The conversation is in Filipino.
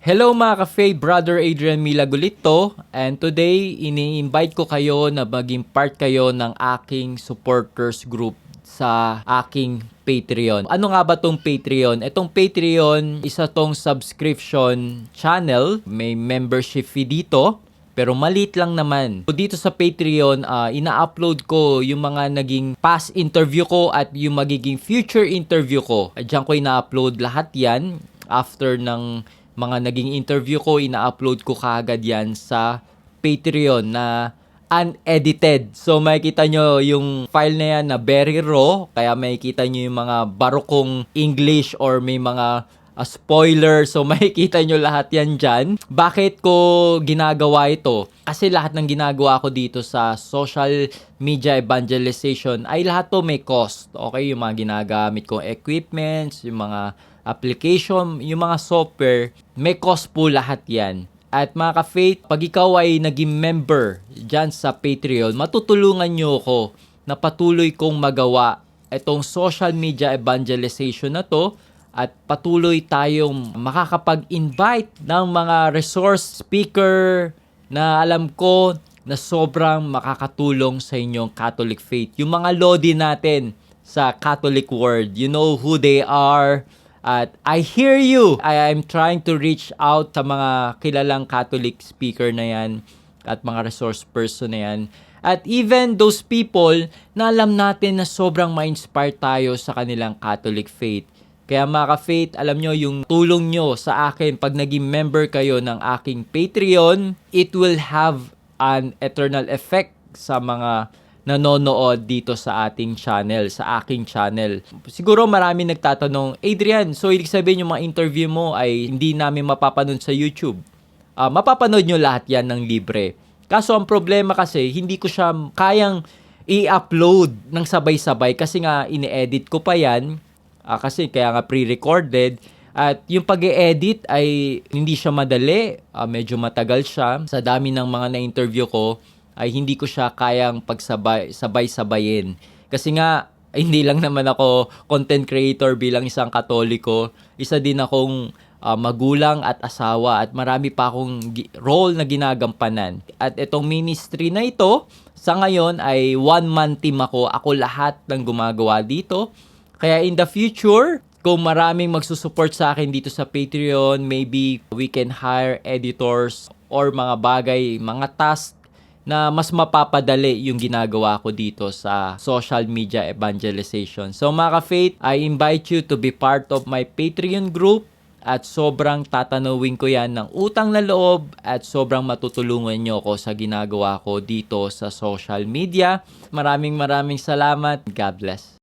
Hello mga ka-Faith, Brother Adrian Milagulito, and today ini-invite ko kayo na maging part kayo ng aking supporters group sa aking Patreon. Ano nga ba tong Patreon? Itong Patreon, isa tong subscription channel, may membership fee dito, pero maliit lang naman. So dito sa Patreon, ina-upload ko yung mga naging past interview ko at yung magiging future interview ko. Diyan ko ina-upload lahat yan after ng mga naging interview ko, ina-upload ko kaagad yan sa Patreon na unedited. So makikita nyo yung file na yan na very raw, kaya makikita nyo yung mga barokong English or may mga spoiler. So makikita nyo lahat yan dyan. Bakit ko ginagawa ito? Kasi lahat ng ginagawa ko dito sa social media evangelization ay lahat to may cost. Okay, yung mga ginagamit kong equipments, yung mga application, yung mga software, may cost po lahat yan. At mga ka-Faith, pag ikaw ay naging member dyan sa Patreon, matutulungan nyo ako na patuloy kong magawa itong social media evangelization na to at patuloy tayong makakapag-invite ng mga resource speaker na alam ko na sobrang makakatulong sa inyong Catholic faith. Yung mga lodi natin sa Catholic world, you know who they are. At I hear you. I am trying to reach out sa mga kilalang Catholic speaker na yan at mga resource person na yan. At even those people na alam natin na sobrang ma-inspire tayo sa kanilang Catholic faith. Kaya mga ka-Faith, alam nyo yung tulong nyo sa akin pag naging member kayo ng aking Patreon, it will have an eternal effect sa mga nanonood dito sa ating channel, sa aking channel. Siguro marami nagtatanong, Adrian, so ibig sabihin yung mga interview mo ay hindi namin mapapanood sa YouTube. Mapapanood nyo lahat yan ng libre. Kaso ang problema kasi, hindi ko siya kayang i-upload ng sabay-sabay kasi nga ini-edit ko pa yan. Kasi kaya nga pre-recorded. At yung pag-e-edit ay hindi siya madali. Medyo matagal siya. Sa dami ng mga na-interview ko, ay hindi ko siya kayang sabay-sabayin. Kasi nga, hindi lang naman ako content creator bilang isang Katoliko. Isa din akong magulang at asawa at marami pa akong role na ginagampanan. At itong ministry na ito, sa ngayon ay one-man team ako. Ako lahat ng gumagawa dito. Kaya in the future, kung maraming magsusupport sa akin dito sa Patreon, maybe we can hire editors or mga bagay, mga tasks na mas mapapadali yung ginagawa ko dito sa social media evangelization. So mga ka-Faith, I invite you to be part of my Patreon group at sobrang tatanawin ko yan ng utang na loob at sobrang matutulungan nyo ako sa ginagawa ko dito sa social media. Maraming salamat. God bless.